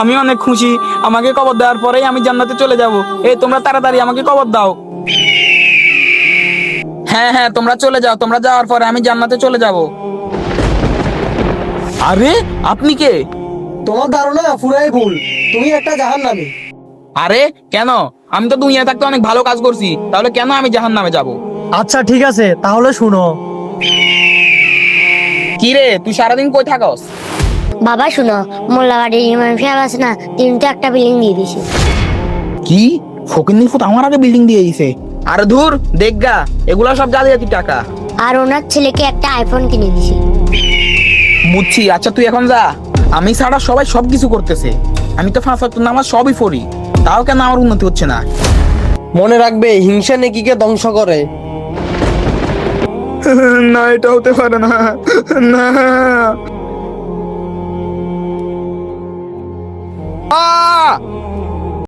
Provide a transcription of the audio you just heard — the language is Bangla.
আমি অনেক খুশি, আমাকে কবর দেওয়ার পরেই আমি জান্নাতে চলে যাব। এই তোমরা তাড়াতাড়ি আমাকে কবর দাও। হ্যাঁ হ্যাঁ, তোমরা চলে যাও, তোমরা যাওয়ার পরে আমি জান্নাতে চলে যাব। আরে আপনি কে? তোমার ধারণা পুরাই ভুল, তুমি একটা জাহান্নামী। আরে কেন? আমি তো দুনিয়া থাকতে অনেক ভালো কাজ করছি, তাহলে কেন আমি জাহান্নামে যাব? আচ্ছা ঠিক আছে, তাহলে শুনো। কি রে, তুই সারাদিন কই থাকস? বাবা শুনো, মোল্লাবাড়ির ইমাম সাহেব আছে না, তিনি তো একটা বিল্ডিং দিয়ে দিছে। কি? ফকিন্নির ফুট আমার আগে বিল্ডিং দিয়ে দিছে? আরে ধুর, দেখগা, এগুলা সব জালিয়াতি টাকা। আর ওনার ছেলেকে একটা আইফোন কিনে দিছে। বুঝছি, আচ্ছা তুই এখন যা। আমি ছাড়া সবাই সবকিছু করতেছে, আমি তো 5 ওয়াক্ত নামাজ সবই পড়ি, তাও কেন আমার উন্নতি হচ্ছে না? মনে রাখবে, হিংসা নেকিকে ধ্বংস করে। না, এটা হতে পারে না। না।